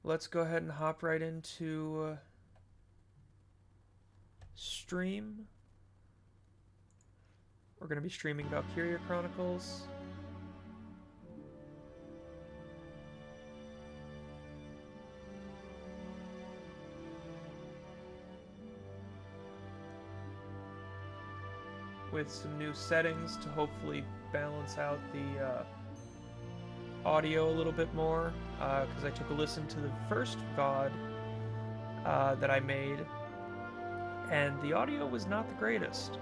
let's go ahead and hop right into stream. We're going to be streaming Valkyria Chronicles. With some new settings to hopefully balance out the audio a little bit more, because I took a listen to the first VOD that I made, and the audio was not the greatest.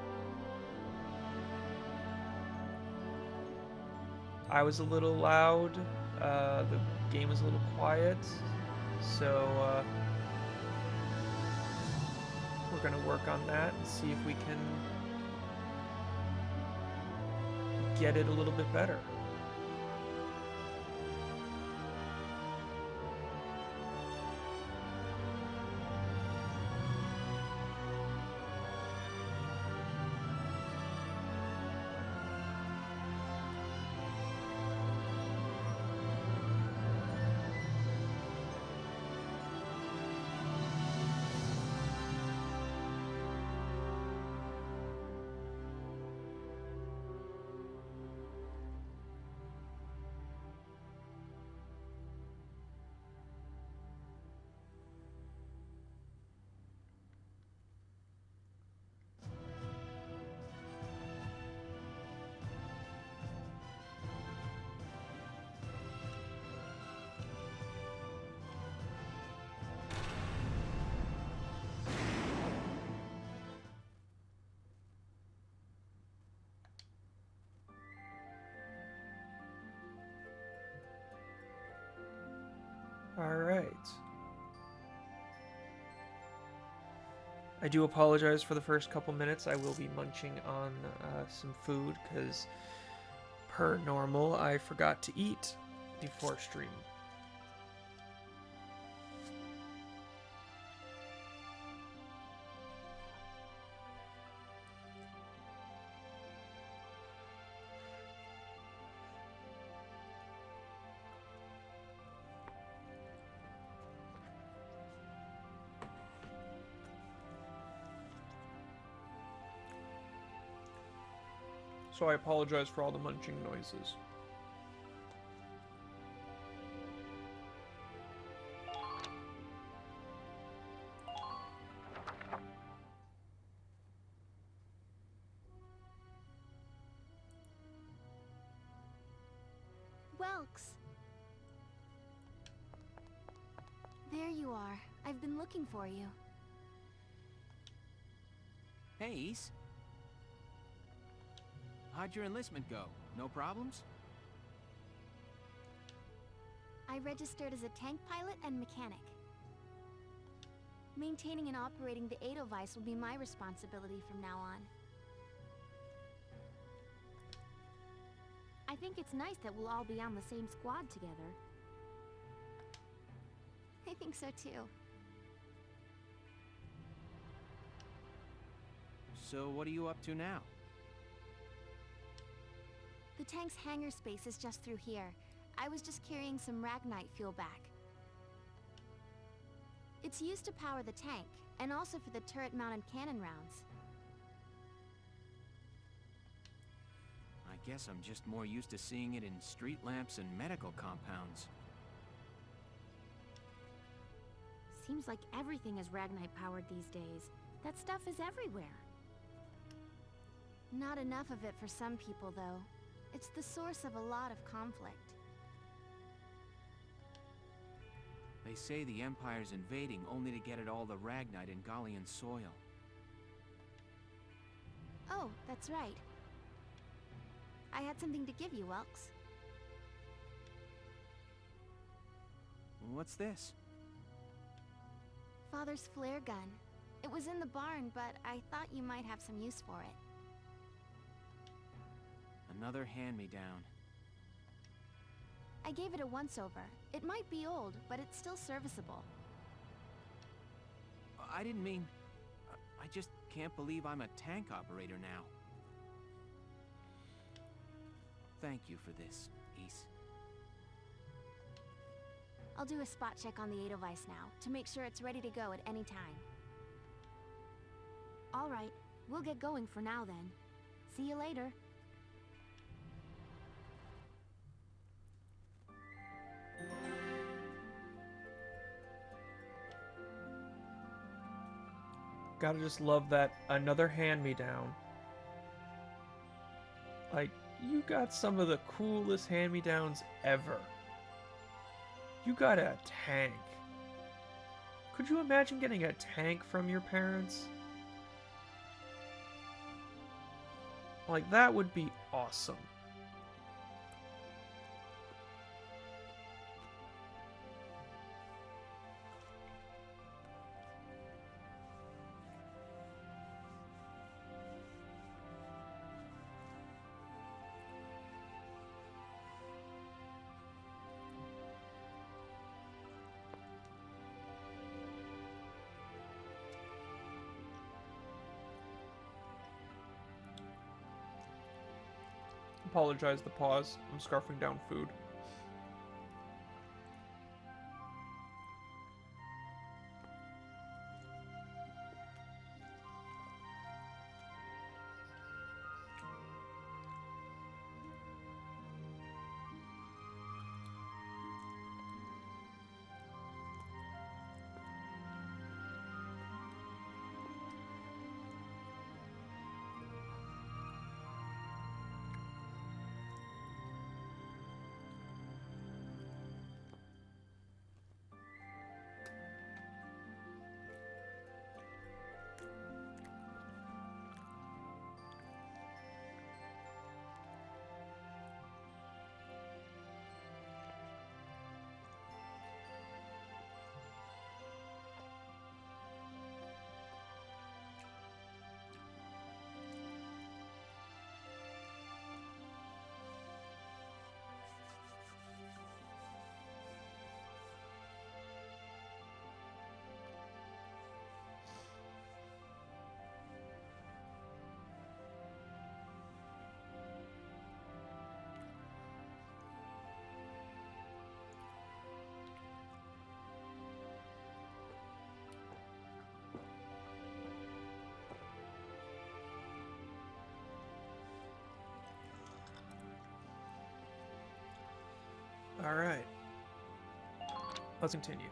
I was a little loud, the game was a little quiet, so we're going to work on that and see if we can get it a little bit better. Alright. I do apologize for the first couple minutes. I will be munching on some food because, per normal, I forgot to eat before stream. So I apologize for all the munching noises. Welks! There you are. I've been looking for you. Hey, Ace. How'd your enlistment go? No problems? I registered as a tank pilot and mechanic. Maintaining and operating the Edelweiss will be my responsibility from now on. I think it's nice that we'll all be on the same squad together. I think so too. So what are you up to now? The tank's hangar space is just through here. I was just carrying some Ragnite fuel back. It's used to power the tank, and also for the turret-mounted cannon rounds. I guess I'm just more used to seeing it in street lamps and medical compounds. Seems like everything is Ragnite powered these days. That stuff is everywhere. Not enough of it for some people, though. It's the source of a lot of conflict. They say the Empire's invading only to get at all the Ragnite in Gallian soil. Oh, that's right. I had something to give you, Welks. What's this? Father's flare gun. It was in the barn, but I thought you might have some use for it. Another hand-me-down. I gave it a once-over. It might be old, but it's still serviceable. I didn't mean... I just can't believe I'm a tank operator now. Thank you for this, Ace. I'll do a spot check on the Edelweiss now, to make sure it's ready to go at any time. Alright, we'll get going for now then. See you later. Gotta just love that another hand-me-down. Like, you got some of the coolest hand-me-downs ever. You got a tank. Could you imagine getting a tank from your parents? Like, that would be awesome. Apologize the pause. I'm scarfing down food. Alright. Let's continue.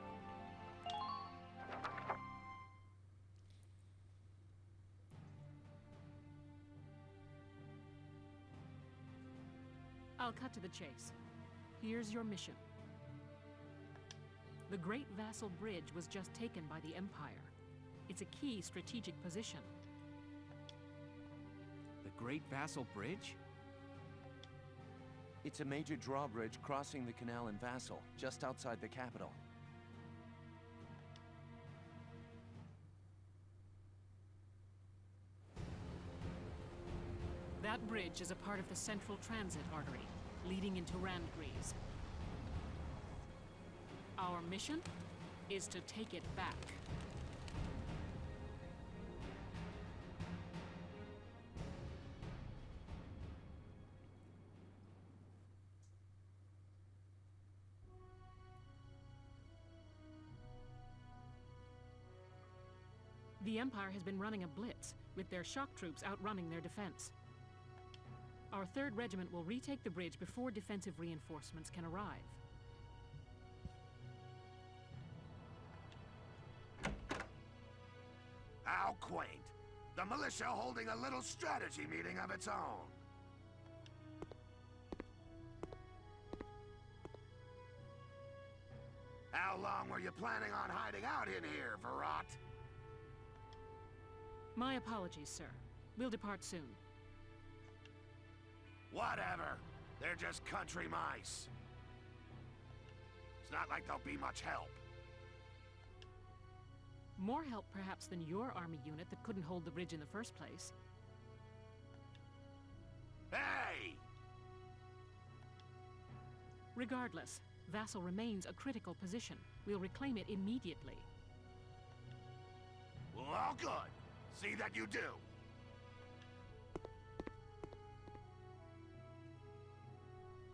I'll cut to the chase. Here's your mission. The Great Vassal Bridge was just taken by the Empire. It's a key strategic position. The Great Vassal Bridge? It's a major drawbridge crossing the canal in Vassal, just outside the capital. That bridge is a part of the central transit artery, leading into Randgreaves. Our mission is to take it back. The Empire has been running a blitz, with their shock troops outrunning their defense. Our 3rd Regiment will retake the bridge before defensive reinforcements can arrive. How quaint. The militia holding a little strategy meeting of its own. How long were you planning on hiding out in here, Verrot? My apologies, sir. We'll depart soon. Whatever. They're just country mice. It's not like they'll be much help. More help, perhaps, than your army unit that couldn't hold the bridge in the first place. Hey! Regardless, Vassal remains a critical position. We'll reclaim it immediately. Well, all good. See that you do.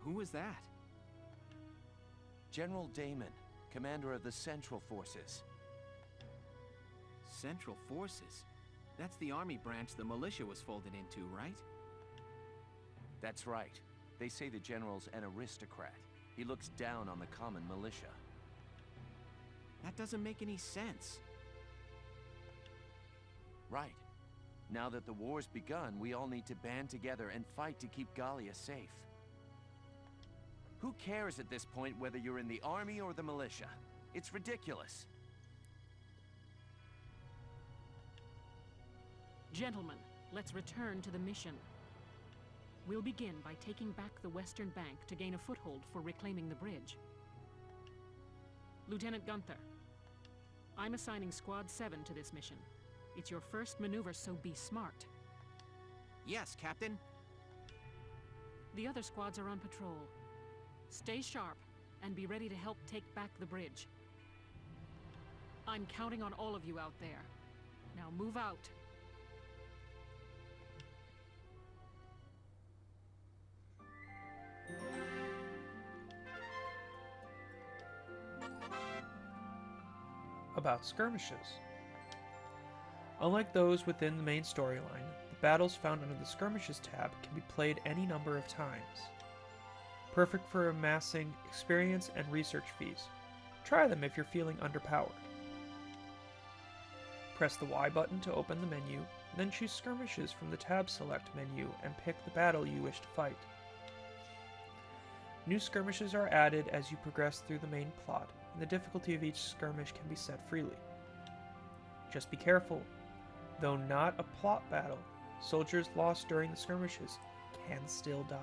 Who was that? General Damon, commander of the Central Forces. Central Forces? That's the army branch the militia was folded into, right? That's right. They say the general's an aristocrat. He looks down on the common militia. That doesn't make any sense. Right. Now that the war's begun, we all need to band together and fight to keep Gallia safe. Who cares at this point whether you're in the army or the militia? It's ridiculous. Gentlemen, let's return to the mission. We'll begin by taking back the western bank to gain a foothold for reclaiming the bridge. Lieutenant Gunther, I'm assigning Squad 7 to this mission. It's your first maneuver, so be smart. Yes, Captain. The other squads are on patrol. Stay sharp and be ready to help take back the bridge. I'm counting on all of you out there. Now move out. About skirmishes. Unlike those within the main storyline, the battles found under the Skirmishes tab can be played any number of times. Perfect for amassing experience and research fees. Try them if you're feeling underpowered. Press the Y button to open the menu, then choose Skirmishes from the tab select menu and pick the battle you wish to fight. New skirmishes are added as you progress through the main plot, and the difficulty of each skirmish can be set freely. Just be careful. Though not a plot battle, soldiers lost during the skirmishes can still die.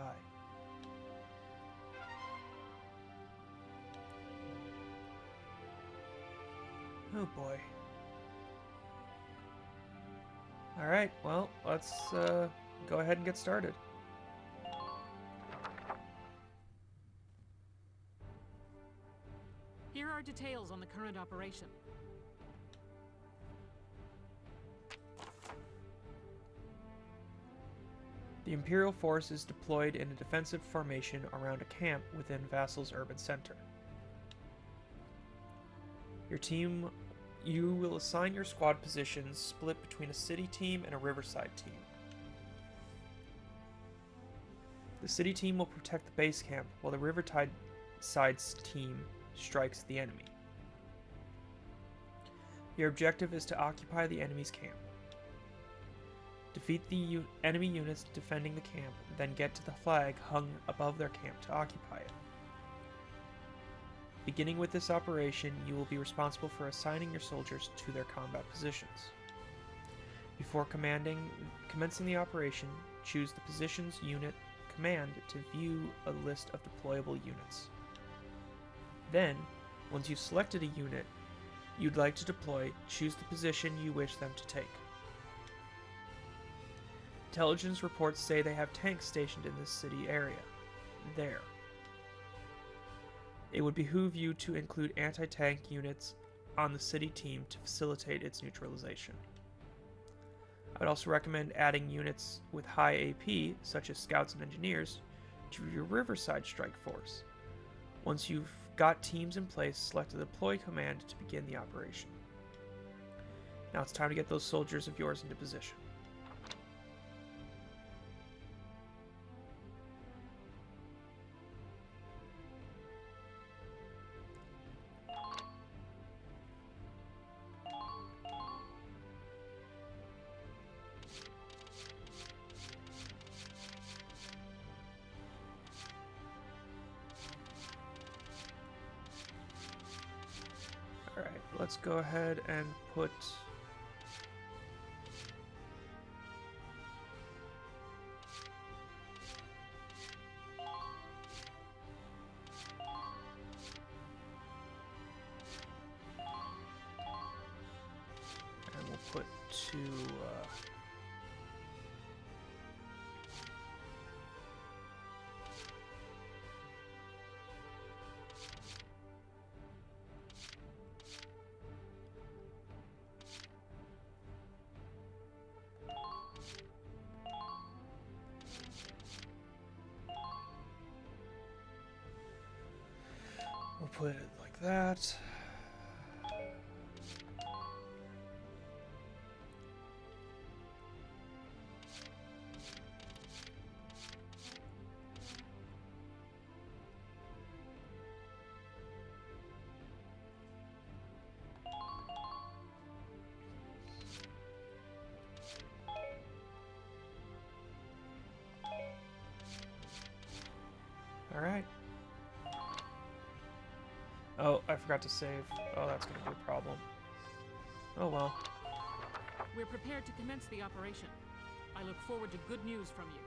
Oh boy. Alright, well, let's go ahead and get started. Here are details on the current operation. The Imperial force is deployed in a defensive formation around a camp within Vassal's urban center. You will assign your squad positions split between a city team and a riverside team. The city team will protect the base camp while the riverside side's team strikes the enemy. Your objective is to occupy the enemy's camp. Defeat the enemy units defending the camp, then get to the flag hung above their camp to occupy it. Beginning with this operation, you will be responsible for assigning your soldiers to their combat positions. Before commencing the operation, choose the positions unit command to view a list of deployable units. Then, once you've selected a unit you'd like to deploy, choose the position you wish them to take. Intelligence reports say they have tanks stationed in this city area. There. It would behoove you to include anti-tank units on the city team to facilitate its neutralization. I would also recommend adding units with high AP, such as scouts and engineers, to your Riverside Strike Force. Once you've got teams in place, select the deploy command to begin the operation. Now it's time to get those soldiers of yours into position. Alright, let's go ahead and put and we'll put two we'll put it like that. All right. Oh, I forgot to save. Oh, that's going to be a problem. Oh well. We're prepared to commence the operation. I look forward to good news from you.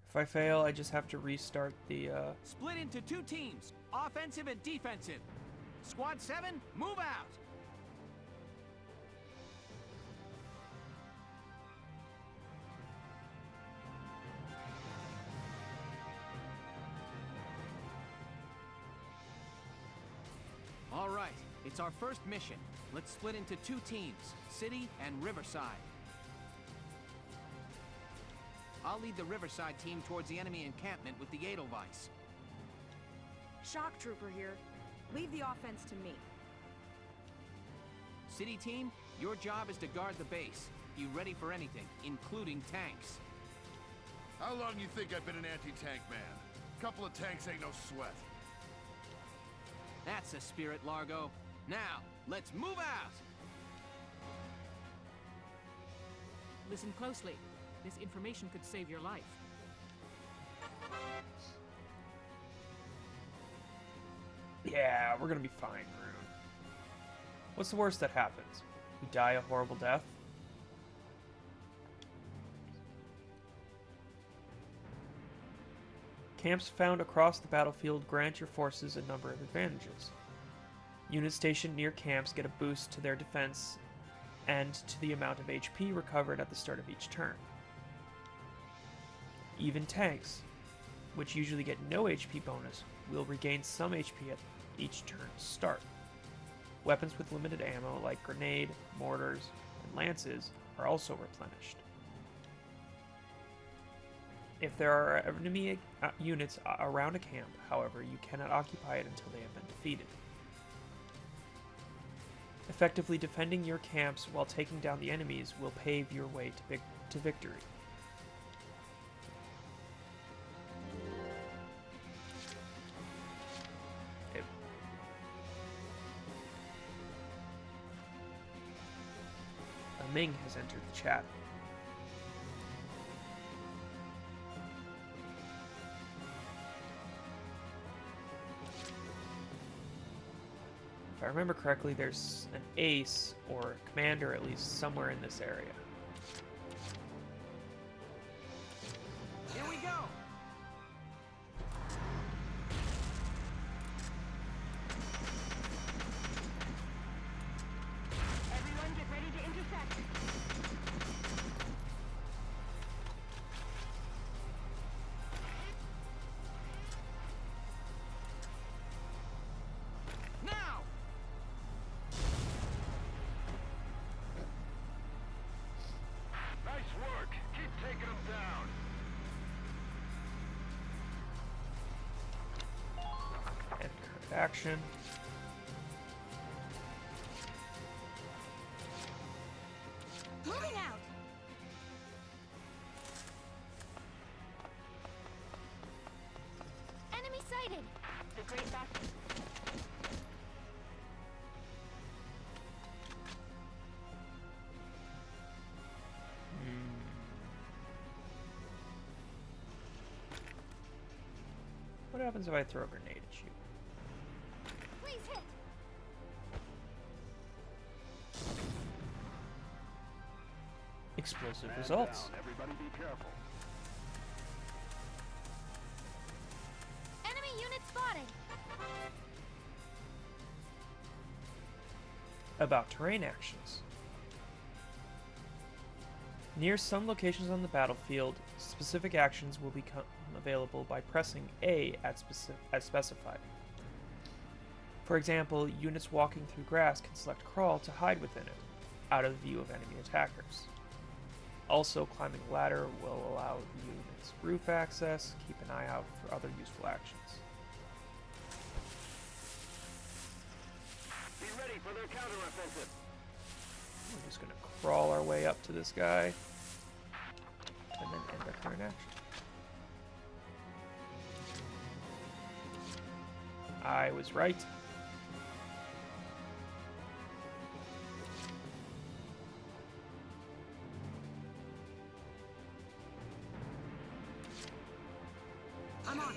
If I fail, I just have to restart the, Split into 2 teams, offensive and defensive. Squad 7, move out. All right, it's our first mission. Let's split into 2 teams, City and Riverside. I'll lead the Riverside team towards the enemy encampment with the Edelweiss. Shock Trooper here. Leave the offense to me. City team, your job is to guard the base. Be ready for anything, including tanks. How long you think I've been an anti-tank man? Couple of tanks ain't no sweat. That's the spirit, Largo. Now, let's move out! Listen closely. This information could save your life. yeah, we're going to be fine, Rune. What's the worst that happens? We die a horrible death? Camps found across the battlefield grant your forces a number of advantages. Units stationed near camps get a boost to their defense and to the amount of HP recovered at the start of each turn. Even tanks, which usually get no HP bonus, will regain some HP at each turn's start. Weapons with limited ammo like grenade, mortars, and lances are also replenished. If there are enemy units around a camp, however, you cannot occupy it until they have been defeated. Effectively defending your camps while taking down the enemies will pave your way to victory. Ming has entered the chat. If I remember correctly, there's an ace, or a commander at least, somewhere in this area. Here we go! Everyone get ready to intercept. Now! Nice work. Keep taking them down. And current action. Moving out. Enemy sighted. The great battle. What happens if I throw a grenade at you? Please hit. Explosive Man results. down. Everybody be careful. Enemy unit spotted. About terrain actions. Near some locations on the battlefield, specific actions will become available by pressing A as specified. For example, units walking through grass can select crawl to hide within it, out of view of enemy attackers. Also, climbing a ladder will allow the unit's roof access. Keep an eye out for other useful actions. Be ready for their counteroffensive. We're just going to crawl our way up to this guy and then end our current action. I was right. I'm on.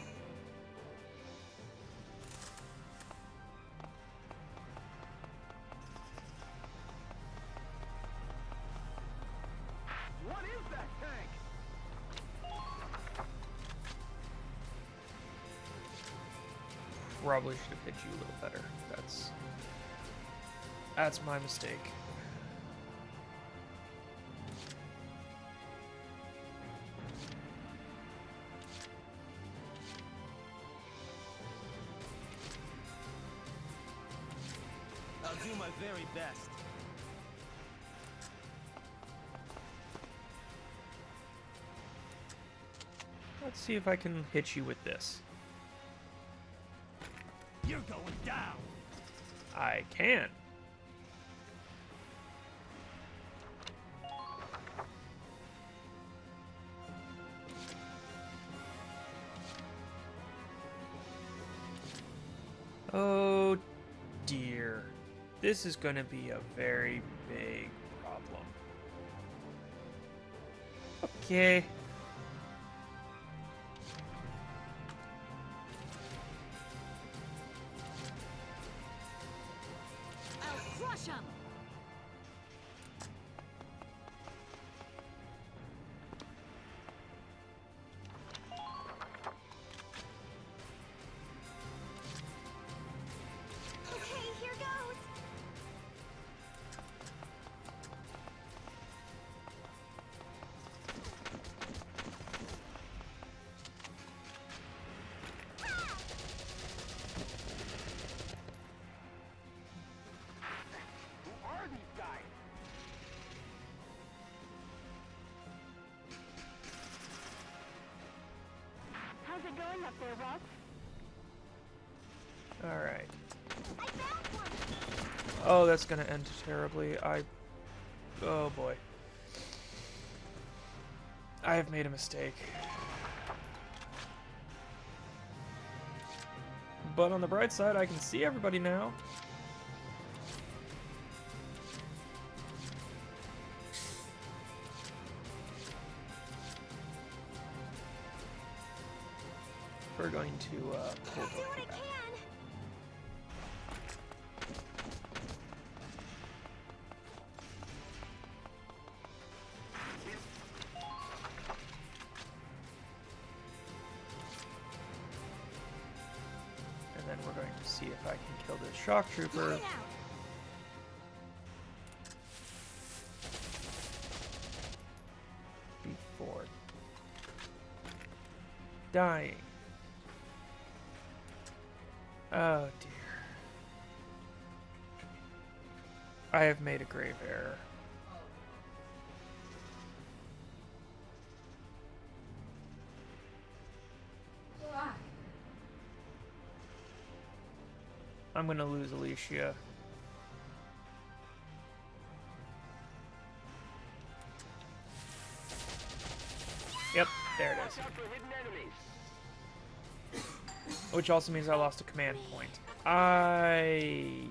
What is that tank? Probably should have hit you a little better. That's my mistake. I'll do my very best. Let's see if I can hit you with this. You're going down. I can. Oh dear. This is going to be a very big problem. Okay. I'll crush 'em! Okay, here goes. Who are these guys? How's it going up there, Rob? Alright. I found one. Oh, that's going to end terribly. Oh boy. I have made a mistake. But on the bright side, I can see everybody now. We're going to pull I'll do what I Valkyria back. can. And then we're going to see if I can kill this shock trooper. Get out. Before dying. Oh dear. I have made a grave error. I'm gonna lose Alicia. Yep, there it is. Watch out for hidden enemies. Which also means I lost a command point. I...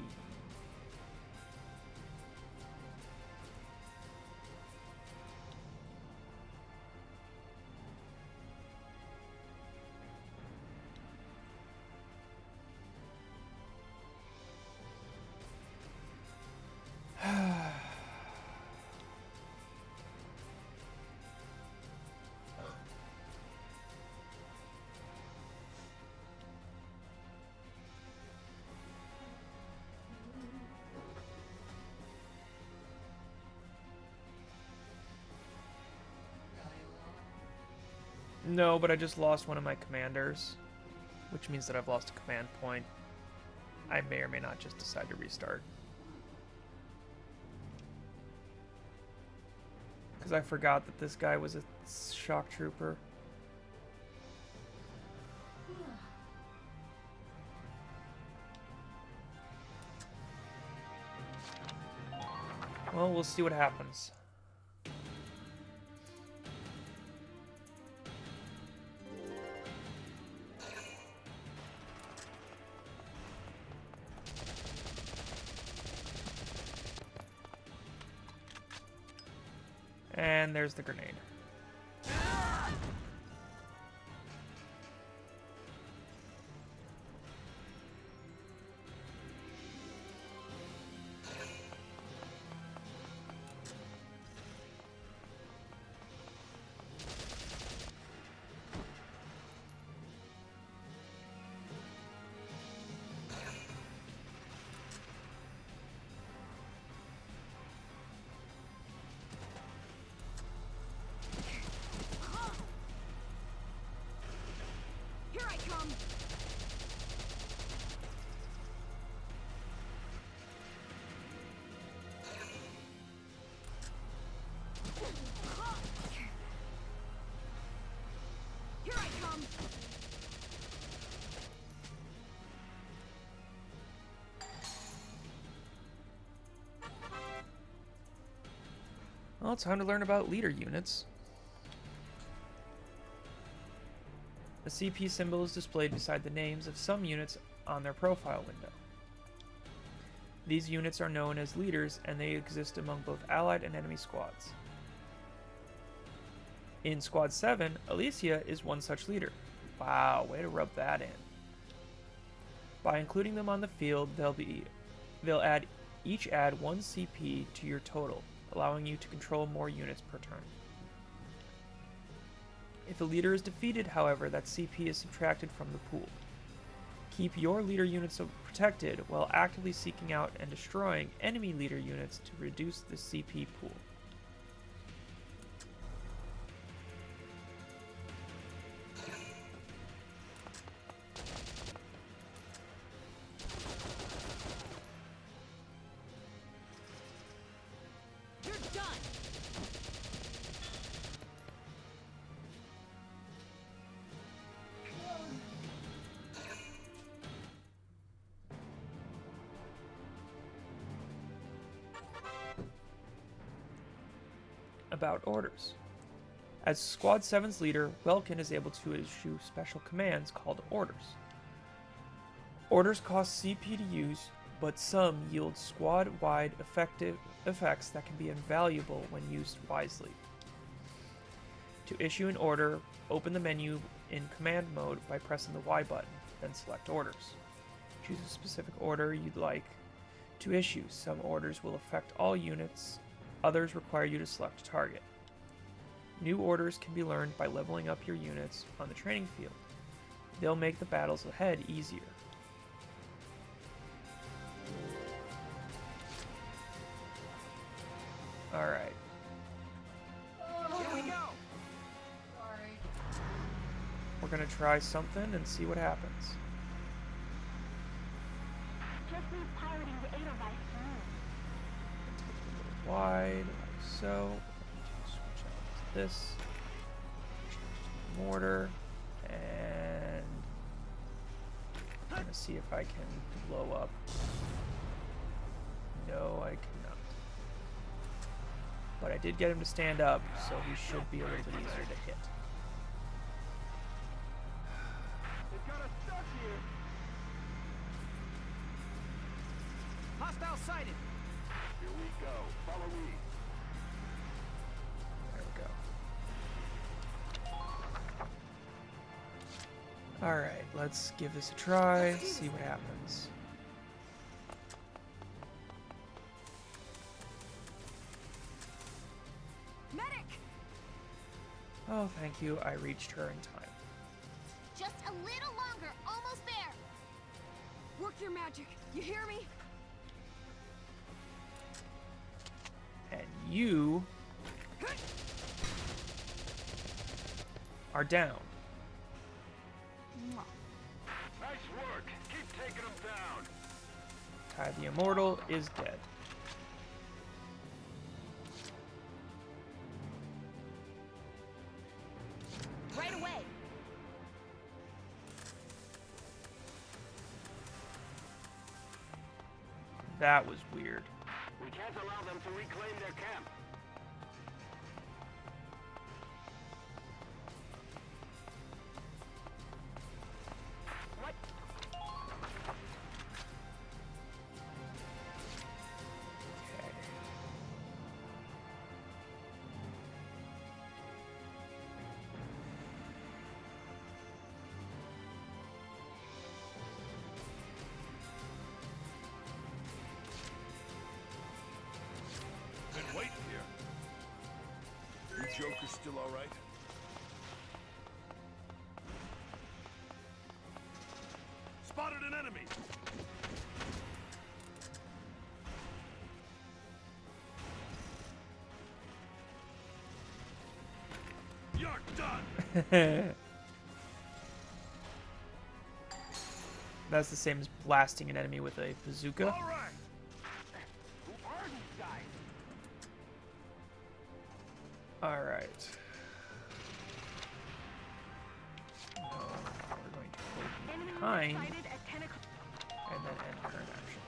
No, but I just lost one of my commanders, which means that I've lost a command point. I may or may not just decide to restart. Because I forgot that this guy was a shock trooper. Well, we'll see what happens. And there's the grenade. Here I come! Here I come! Well, it's time to learn about leader units. The CP symbol is displayed beside the names of some units on their profile window. These units are known as leaders, and they exist among both allied and enemy squads. In Squad 7, Alicia is one such leader. Wow, way to rub that in. By including them on the field, they'll each add 1 CP to your total, allowing you to control more units per turn. If a leader is defeated, however, that CP is subtracted from the pool. Keep your leader units protected while actively seeking out and destroying enemy leader units to reduce the CP pool. You're done! About orders. As Squad 7's leader, Welkin is able to issue special commands called orders. Orders cost CP to use, but some yield squad-wide effects that can be invaluable when used wisely. To issue an order, open the menu in command mode by pressing the Y button, then select orders. Choose a specific order you'd like to issue. Some orders will affect all units, others require you to select a target. New orders can be learned by leveling up your units on the training field. They'll make the battles ahead easier. Alright. Here we go! We're gonna try something and see what happens. Just leave piloting the Edelweiss alone. Wide, like so. Switch out to this. Change to mortar. And I'm gonna see if I can blow up. No, I cannot. But I did get him to stand up, so he should be a little bit easier to hit. They've got us stuck here. Hostile sighted! Here we go. Follow me. There we go. Alright, let's give this a try, see what happens. Medic! Oh, thank you, I reached her in time. Just a little longer, almost there. Work your magic. You hear me? And you are down. Nice work. Keep taking them down. Ty the Immortal is dead. That was weird. We can't allow them to reclaim their camp. What? Okay. Been waiting here. You Joker's still all right? Spotted an enemy. You're done. That's the same as blasting an enemy with a bazooka. All right. Who are these guys? All right. Now we're going to hold behind and then end current action.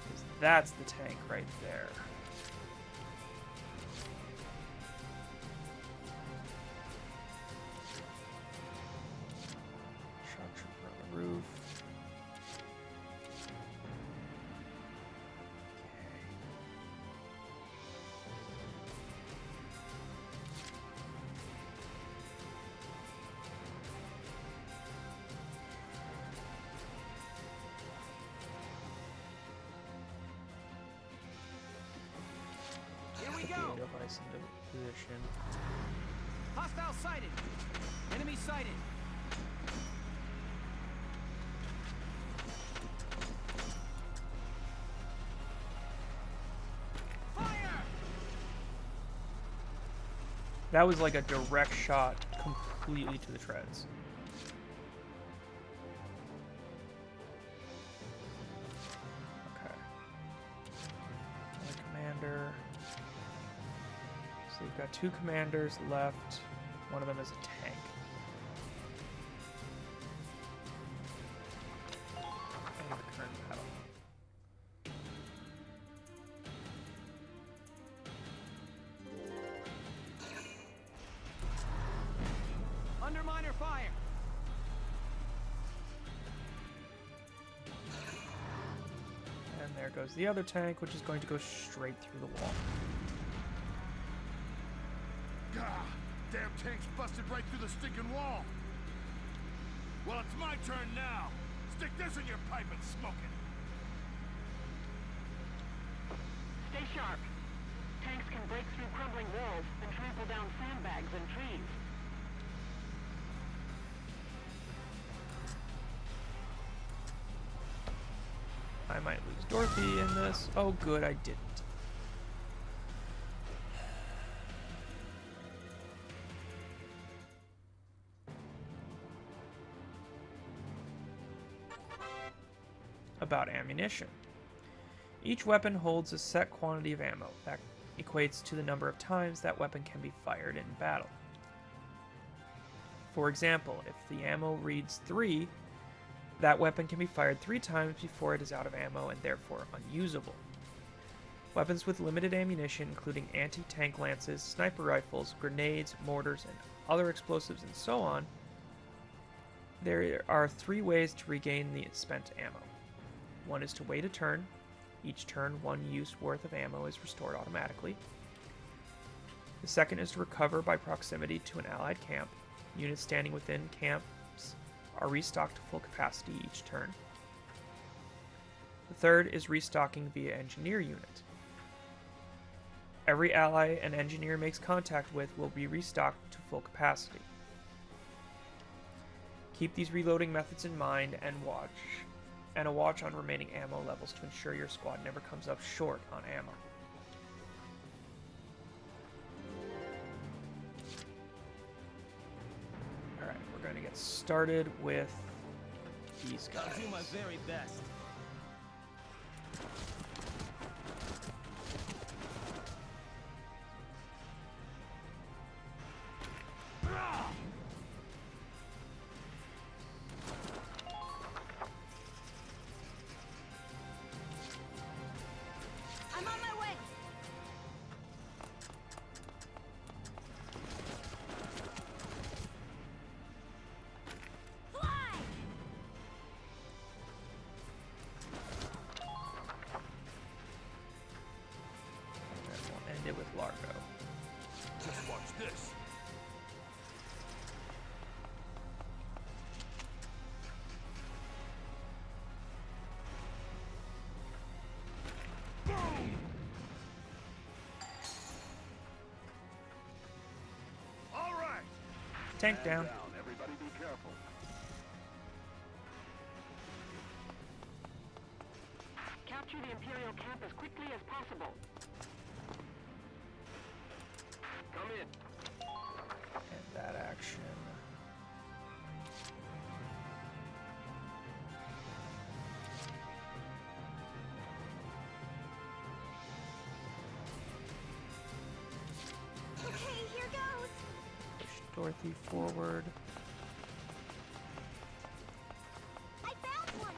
'Cause that's the tank right there. Shock trooper on the roof. Here we Okay. go. Device into position. Hostile sighted. Enemy sighted. Fire! That was like a direct shot completely to the treads. Okay. Another commander. So we've got 2 commanders left. One of them is a tank. And the current battle. Underminer fire. And there goes the other tank, which is going to go straight through the wall. Gah! Damn tank's busted right through the stinking wall. Well, it's my turn now. Stick this in your pipe and smoke it. Stay sharp. Tanks can break through crumbling walls and trample down sandbags and trees. I might lose Dorothy in this. Oh, good, I didn't. About ammunition. Each weapon holds a set quantity of ammo that equates to the number of times that weapon can be fired in battle. For example, if the ammo reads 3, that weapon can be fired 3 times before it is out of ammo and therefore unusable. Weapons with limited ammunition, including anti-tank lances, sniper rifles, grenades, mortars, and other explosives, and so on, there are 3 ways to regain the spent ammo. One is to wait a turn. Each turn, 1 use worth of ammo is restored automatically. The second is to recover by proximity to an allied camp. Units standing within camps are restocked to full capacity each turn. The third is restocking via engineer unit. Every ally an engineer makes contact with will be restocked to full capacity. Keep these reloading methods in mind and a watch on remaining ammo levels to ensure your squad never comes up short on ammo. Alright, we're going to get started with these guys. I'll do my very best. Tank down. Everybody be careful. Capture the Imperial camp as quickly as possible. Come in. And that action. Okay, here goes. Push Dorothy forward. I found one.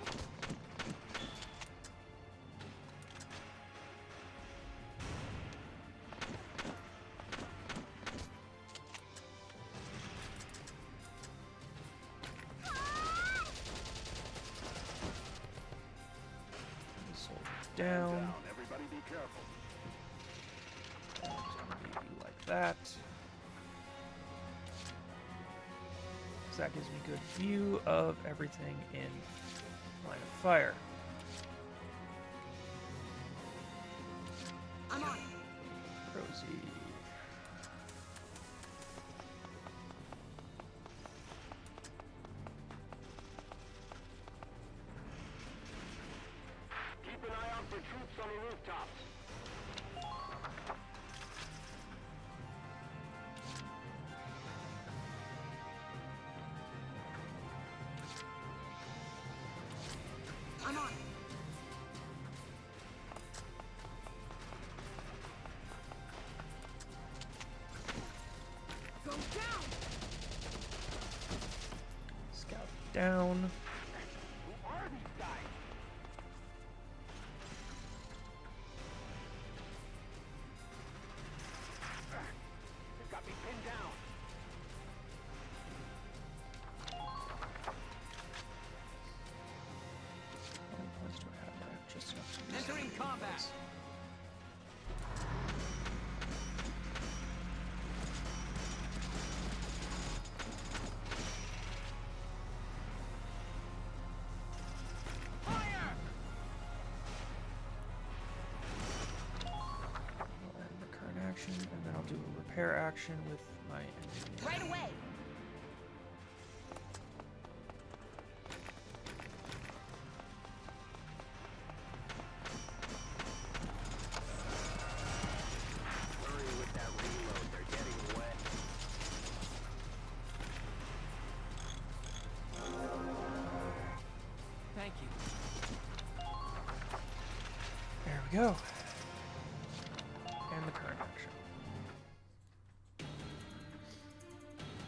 Missile down. Everybody be careful. And leave you like that. So that gives me good view of everything in line of fire. I'm on it. Rosie. Keep an eye out for troops on the rooftops. I'm on it. Go down! Scout down. Who are these guys? They've got me pinned down. How many points do I have? I have just enough to use Entering that. combat. Fire! I'll end the current action, and then I'll do a repair action with my engineer. Right away! Hurry with that reload. They're getting wet. Thank you. There we go. And the current action.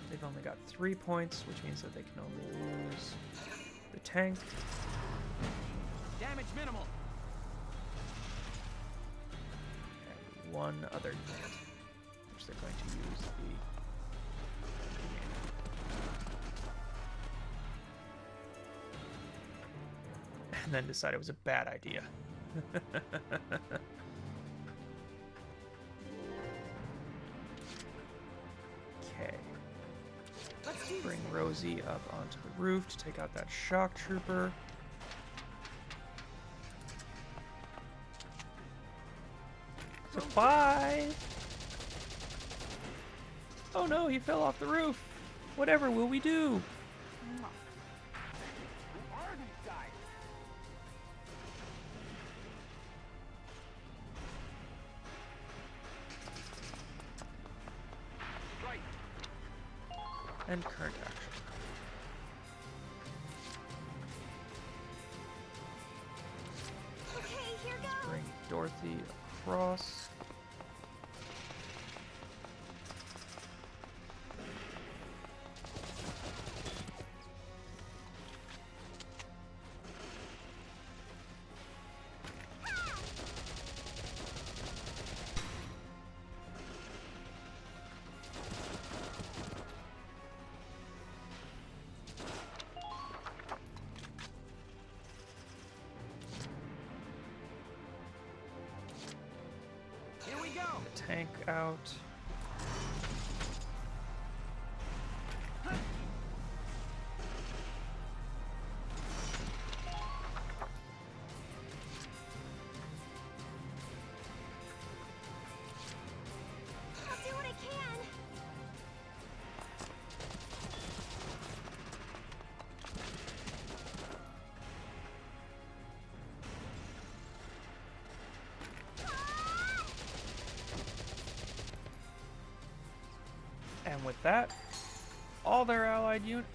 They've only got 3 points, which means that they can only lose the tank Damage minimal. and one other unit, which they're going to use the and then decide it was a bad idea. Okay. Let's do this. Bring Rosie up onto the roof to take out that shock trooper. Supply! Oh no, he fell off the roof. Whatever will we do? Who are these guys? Strike. And current action. Okay, here goes. Bring Dorothy across. Here we go. Tank out. I'll do what I can. And with that, all their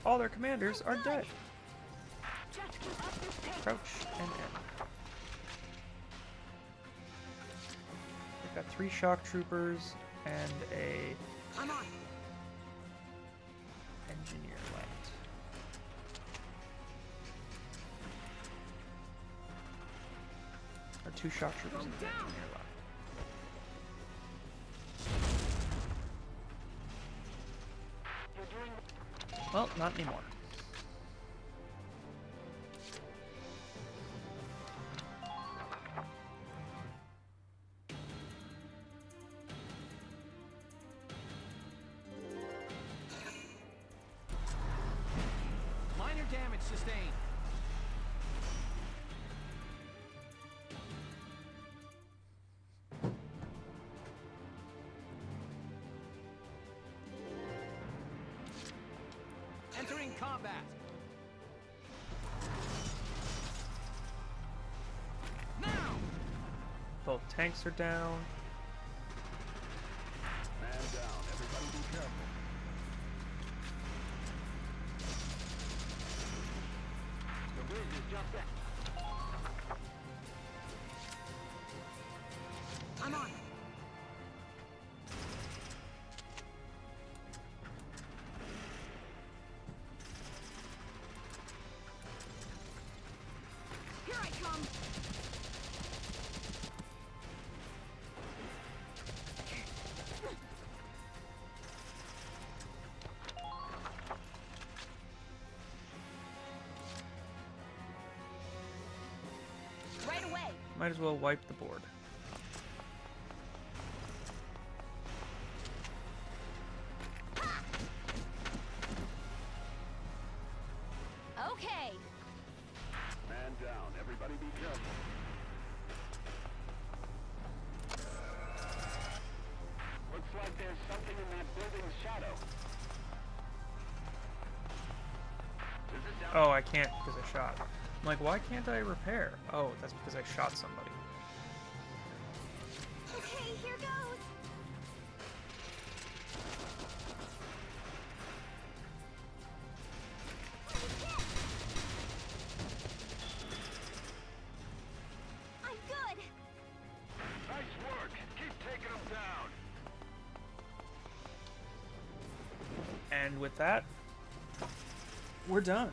all their commanders are dead. Just keep up this pace. Crouch and end. They've got 3 shock troopers and a I'm on. engineer left. Or 2 shock troopers and an engineer left. You're doing Well, not anymore. Minor damage sustained. Entering combat. Now! Both tanks are down. Man down. Everybody be careful. the bridge is just that. I'm on. Here I come. Right away. Might as well wipe the board. Okay. Man down. Everybody be careful. Looks like there's something in that building's shadow. Does it sound Oh, I can't because I shot. I'm like, why can't I repair? Oh, that's because I shot somebody. Okay, here goes. I'm good. Nice work. Keep taking them down. And with that, we're done.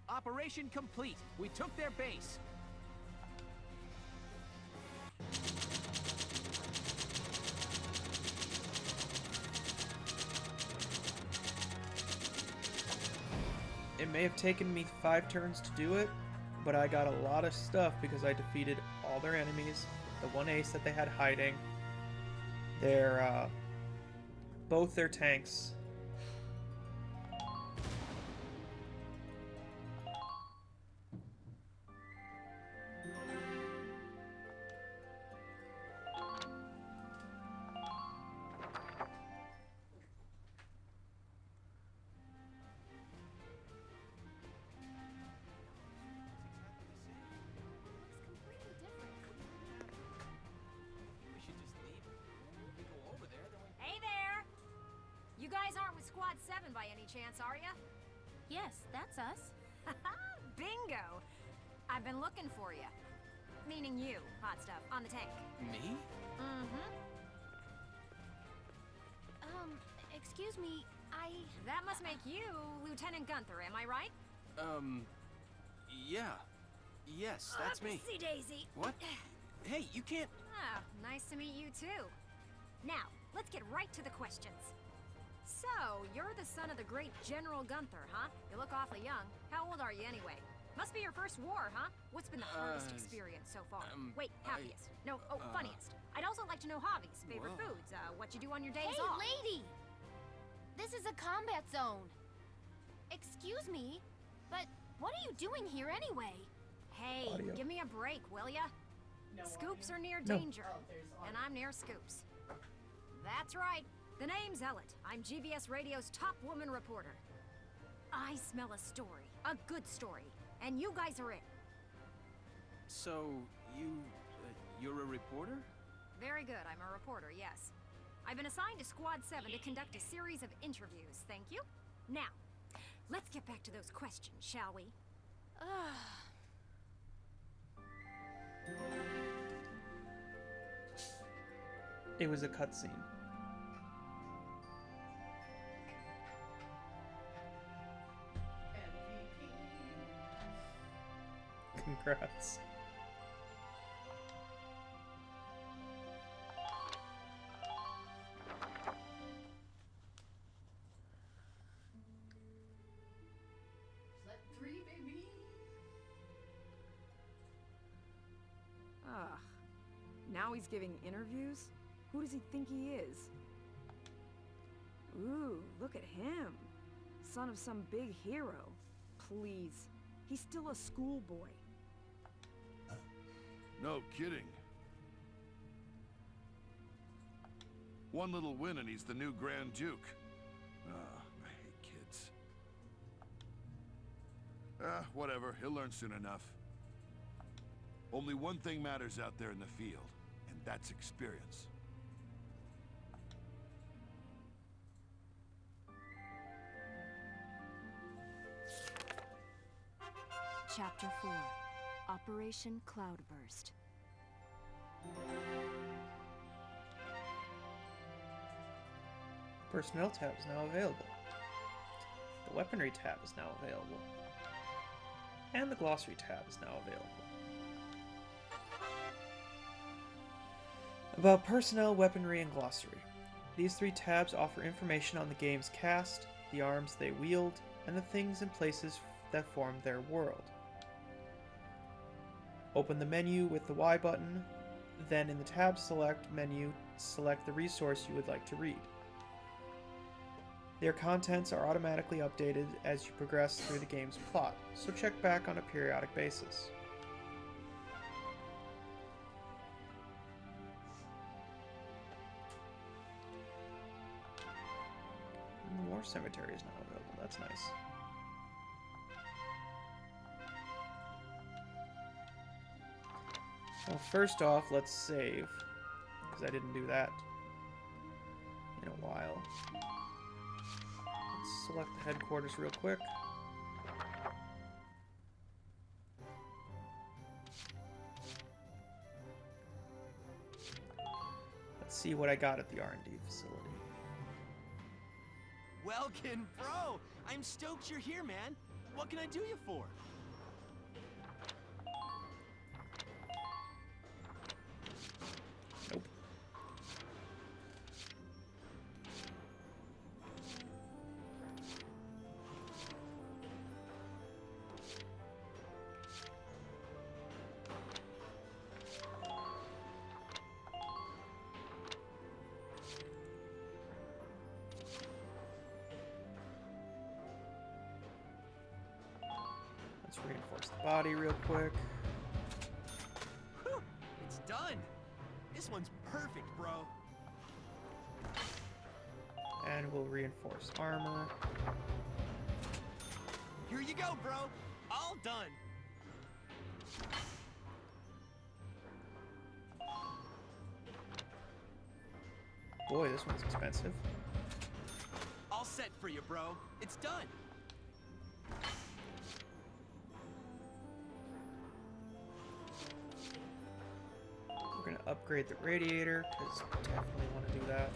Operation complete. We took their base. It may have taken me 5 turns to do it, but I got a lot of stuff because I defeated all their enemies, the one ace that they had hiding, their, both their tanks. We should just leave. If we go over there, then we... Hey there! You guys aren't with Squad 7 by any chance, are ya? Yes, that's us. Bingo! I've been looking for you. Meaning you, hot stuff, on the tank. Me? Mm-hmm. Excuse me, That must make you Lieutenant Gunther, am I right? Yeah. Yes, that's me. Upsy daisy. What? Hey, you can't... Ah, nice to meet you too. Now, let's get right to the questions. So, you're the son of the great General Gunther, huh? You look awfully young. How old are you anyway? Must be your first war, huh? What's been the hardest experience so far? Wait, happiest. Funniest. I'd also like to know hobbies, favorite Whoa. foods, what you do on your days Hey, off. lady! This is a combat zone. Excuse me, but what are you doing here anyway? Hey, Audio. give me a break, will ya? Scoops are near No. danger, and I'm near Scoops. That's right. The name's Ellet. I'm GBS Radio's top woman reporter. I smell a story. A good story. And you guys are it. So, you're a reporter? Very good, I'm a reporter, yes. I've been assigned to Squad 7 to conduct a series of interviews, thank you. Now, let's get back to those questions, shall we? It was a cutscene. Congrats. Now he's giving interviews? Who does he think he is? Ooh, look at him. Son of some big hero. Please. He's still a schoolboy. No kidding. One little win and he's the new Grand Duke. Ah, I hate kids. Whatever. He'll learn soon enough. Only one thing matters out there in the field, and that's experience. Chapter 4. Operation Cloudburst. Personnel tab is now available. The weaponry tab is now available. And the glossary tab is now available. About personnel, weaponry, and glossary. These three tabs offer information on the game's cast, the arms they wield, and the things and places that form their world. Open the menu with the Y button, then in the tab select menu, select the resource you would like to read. Their contents are automatically updated as you progress through the game's plot, so check back on a periodic basis. And the War Cemetery is now available, that's nice. Well, first off, let's save, because I didn't do that in a while. Let's select the headquarters real quick. Let's see what I got at the R&D facility. Welkin, bro! I'm stoked you're here, man. What can I do you for? Nope. Let's reinforce the body real quick. Whew, it's done. This one's perfect, bro. And we'll reinforce armor. Here you go, bro. All done. Boy, this one's expensive. All set for you, bro. It's done. We're gonna upgrade the radiator, because definitely want to do that.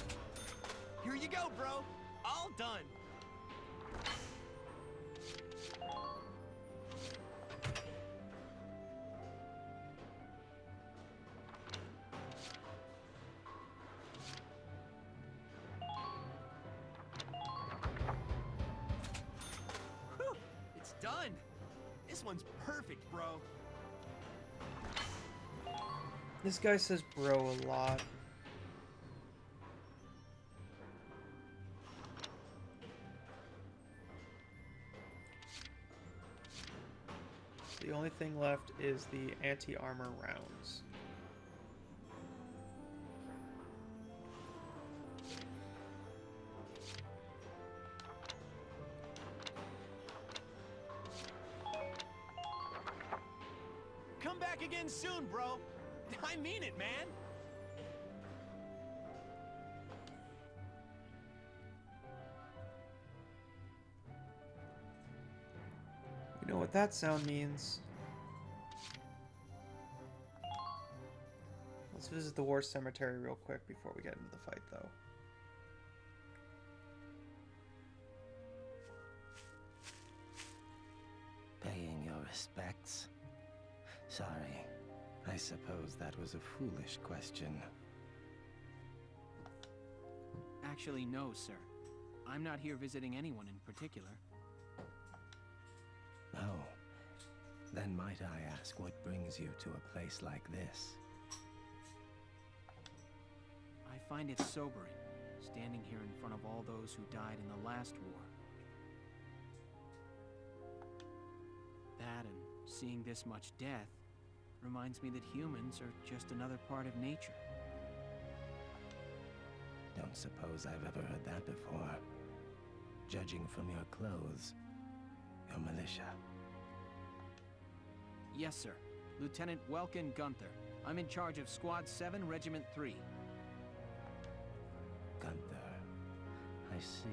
Here you go, bro. All done. Whew, it's done. This one's perfect, bro. This guy says bro a lot. The only thing left is the anti-armor rounds. Come back again soon, bro. I mean it, man. You know what that sound means. Let's visit the war cemetery real quick before we get into the fight, though. Paying your respects? Sorry. I suppose that was a foolish question. Actually, no, sir. I'm not here visiting anyone in particular. Oh. Then might I ask what brings you to a place like this? I find it sobering, standing here in front of all those who died in the last war. That and seeing this much death reminds me that humans are just another part of nature. Don't suppose I've ever heard that before. Judging from your clothes, your militia. Yes, sir. Lieutenant Welkin Gunther. I'm in charge of Squad 7, Regiment 3. Gunther. I see.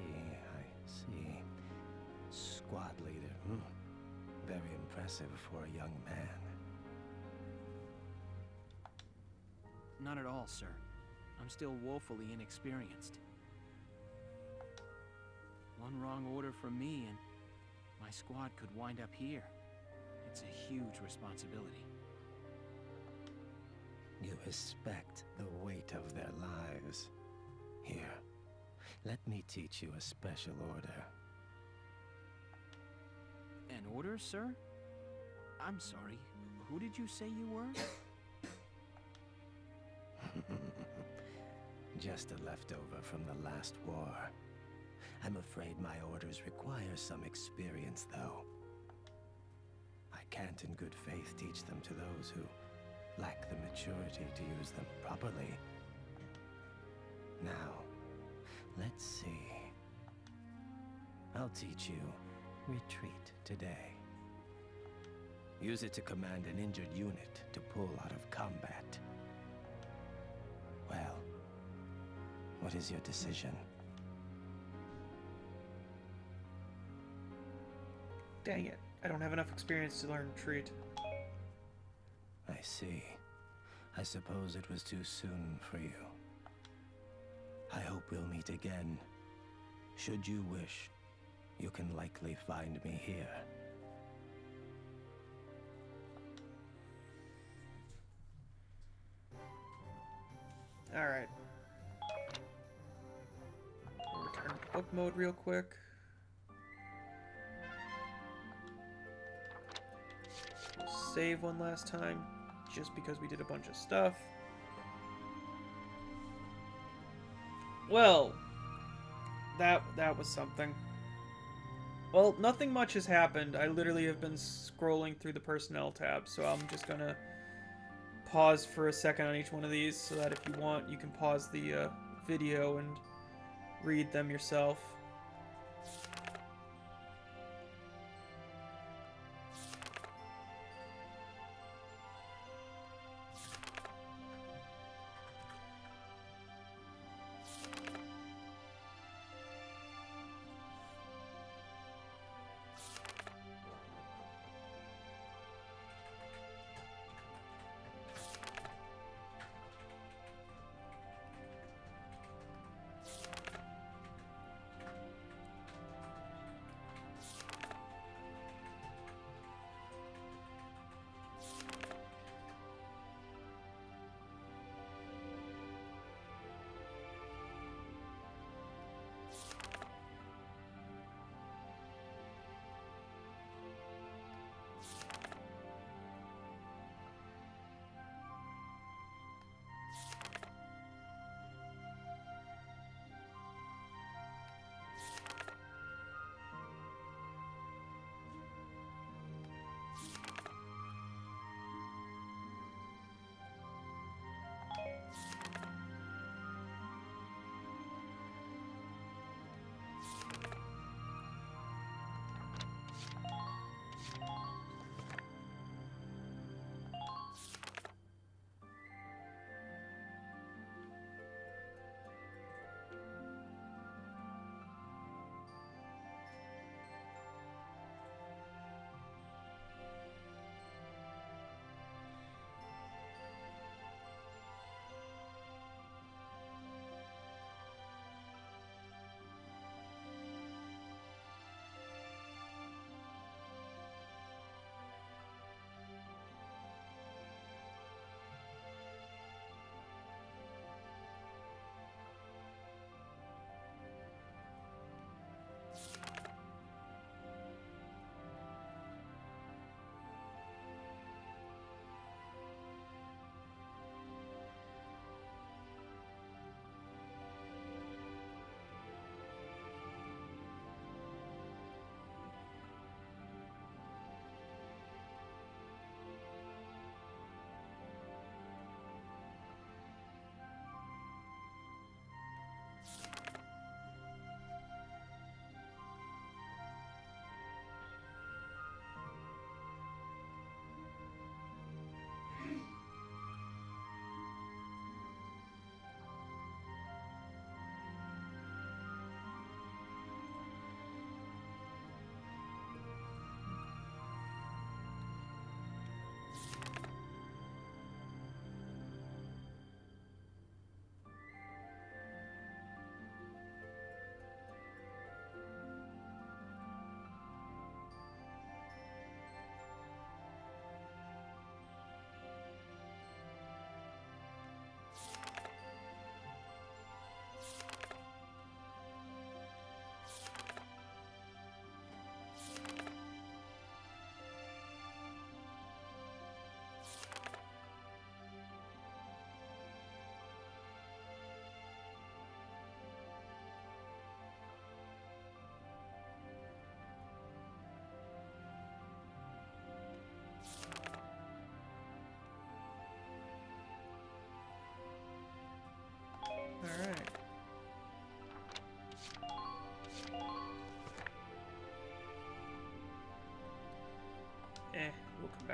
Squad leader. Very impressive for a young man. Not at all, sir. I'm still woefully inexperienced. One wrong order from me and my squad could wind up here. It's a huge responsibility. You respect the weight of their lives. Here, let me teach you a special order. An order, sir? I'm sorry. Who did you say you were? Just a leftover from the last war. I'm afraid my orders require some experience, though. I can't in good faith teach them to those who lack the maturity to use them properly. Now, let's see. I'll teach you retreat today. Use it to command an injured unit to pull out of combat. Well, what is your decision? Dang it. I don't have enough experience to learn retreat. I see. I suppose it was too soon for you. I hope we'll meet again. Should you wish, you can likely find me here. Alright. We'll return to book mode real quick. We'll save one last time, just because we did a bunch of stuff. Well, that was something. Well, nothing much has happened. I literally have been scrolling through the personnel tab, so I'm just gonna pause for a second on each one of these so that if you want, you can pause the video and read them yourself.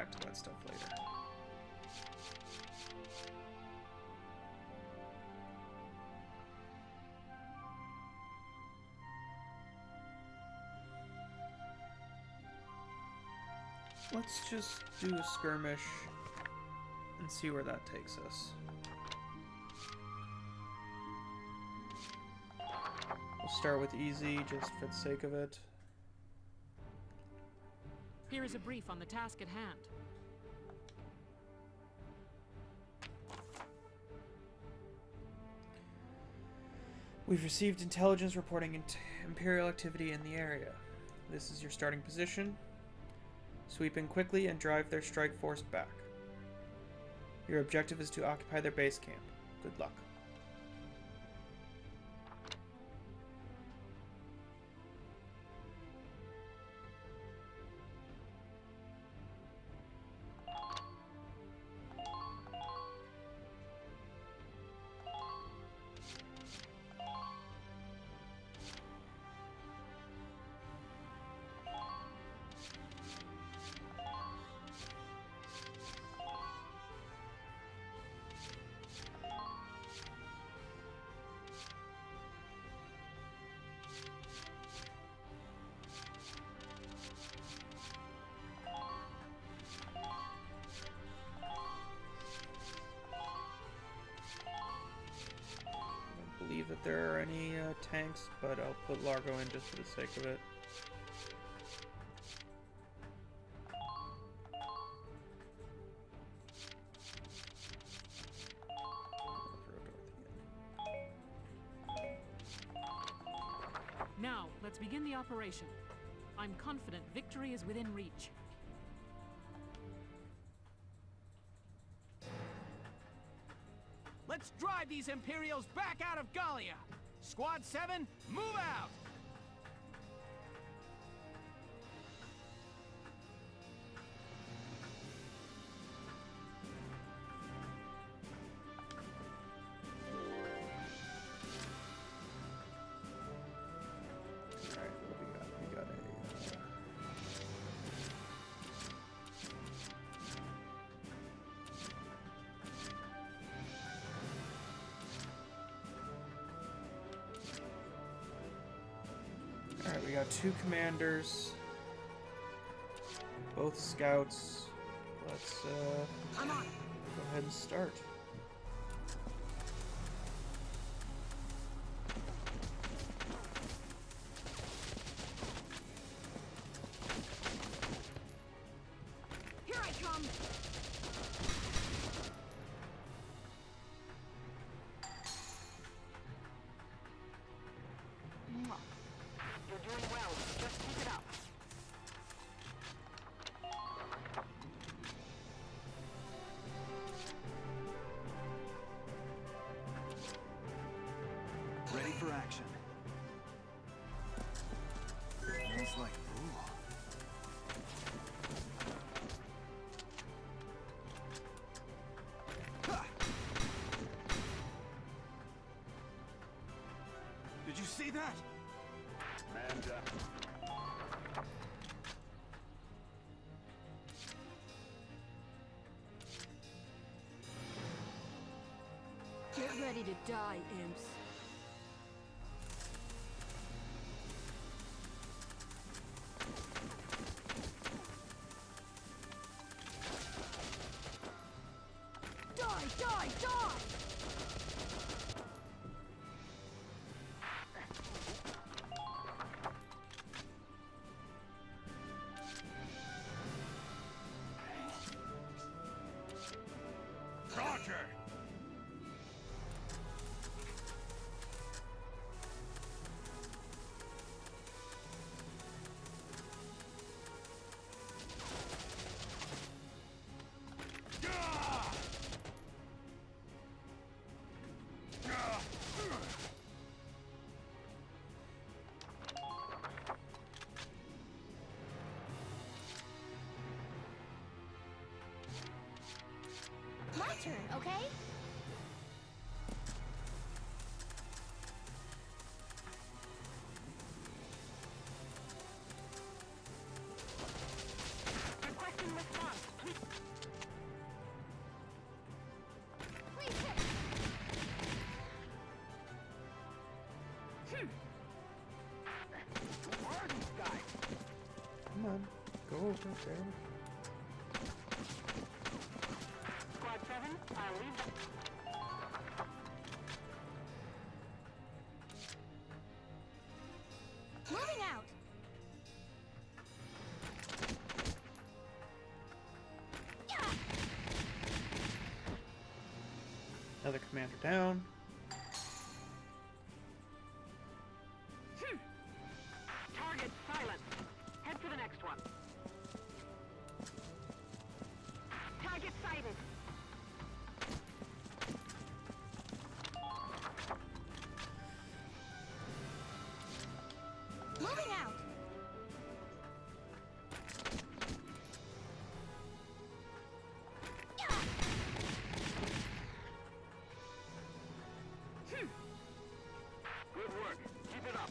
back to that stuff later. Let's just do a skirmish and see where that takes us. We'll start with easy, just for the sake of it. Here is a brief on the task at hand. We've received intelligence reporting Imperial activity in the area. This is your starting position. Sweep in quickly and drive their strike force back. Your objective is to occupy their base camp. Good luck. Believe that there are any tanks, but I'll put Largo in just for the sake of it. Now, let's begin the operation. I'm confident victory is within reach. Let's drive these Imperials back out of Gallia! Squad 7, move out! Alright, what do we got? We got a... Alright, we got 2 commanders. Both scouts. Let's go ahead and start. Here I come! You're doing well. Just keep it up. Ready for action. Almost like Did you see that? Man down. Get ready to die, imps. Die, die, die! Roger! My turn, okay? Requesting response. Please. Squad 7, I'll leave. Moving out. Another commander down. Target silent. Head for the next one. Target sighted. Moving out. Good work. Keep it up.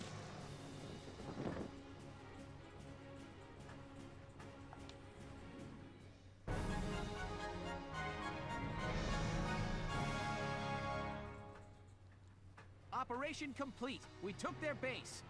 Operation complete. We took their base.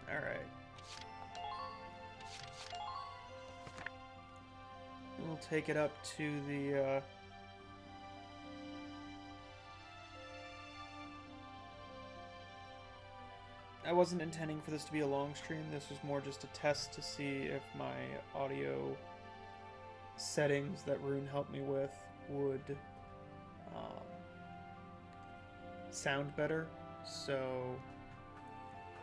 All right. We'll take it up to the I wasn't intending for this to be a long stream. This was more just a test to see if my audio settings that Rune helped me with would sound better. So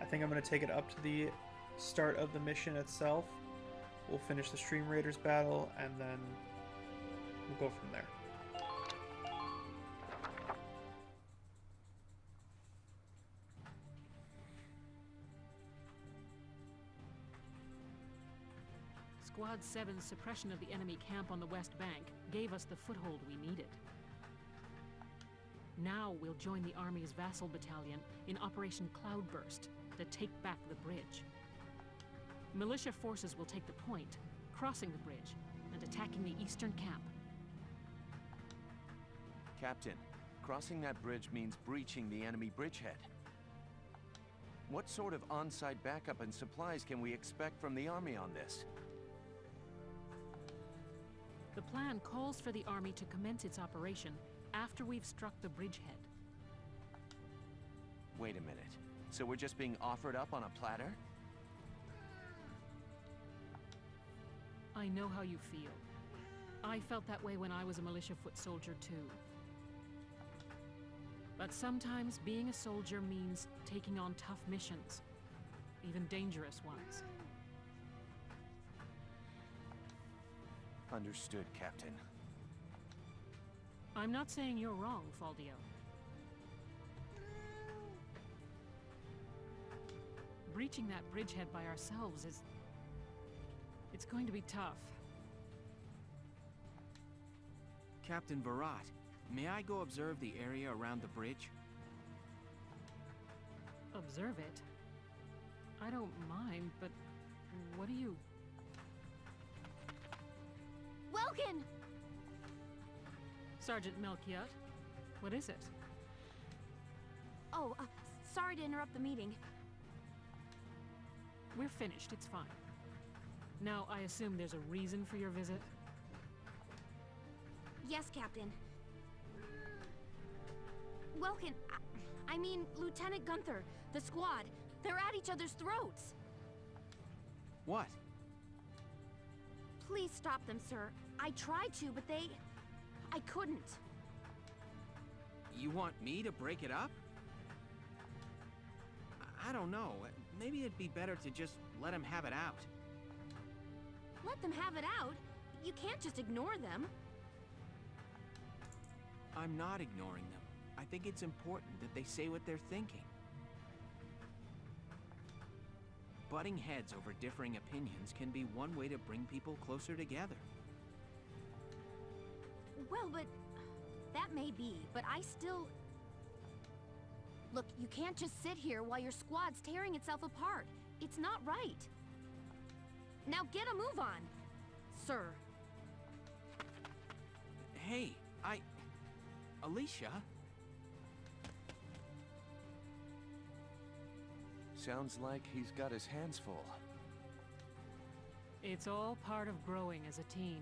I think I'm going to take it up to the start of the mission itself. We'll finish the Stream Raiders battle, and then we'll go from there. Squad 7's suppression of the enemy camp on the West Bank gave us the foothold we needed. Now we'll join the Army's vassal battalion in Operation Cloudburst to take back the bridge. Militia forces will take the point, crossing the bridge and attacking the eastern camp. Captain, crossing that bridge means breaching the enemy bridgehead. What sort of on-site backup and supplies can we expect from the Army on this? The plan calls for the Army to commence its operation after we've struck the bridgehead. Wait a minute. So we're just being offered up on a platter? I know how you feel. I felt that way when I was a militia foot soldier too. But sometimes being a soldier means taking on tough missions, even dangerous ones. Understood, Captain. I'm not saying you're wrong, Faldio. Breaching that bridgehead by ourselves is... it's going to be tough. Captain Virat, may I go observe the area around the bridge? Observe it? I don't mind, but what do you... Welkin! Sergeant Melchiot, what is it? Oh, sorry to interrupt the meeting. We're finished, it's fine. Now, I assume there's a reason for your visit? Yes, Captain. Welkin, I mean, Lieutenant Gunther, the squad, they're at each other's throats. What? Please stop them, sir. I tried to, but I couldn't. You want me to break it up? I don't know. Maybe it'd be better to just let him have it out. Let them have it out? You can't just ignore them. I'm not ignoring them. I think it's important that they say what they're thinking. Butting heads over differing opinions can be one way to bring people closer together. Well, but... that may be, but I still... Look, you can't just sit here while your squad's tearing itself apart. It's not right. Now get a move on, sir. Hey, Alicia? Sounds like he's got his hands full. It's all part of growing as a team.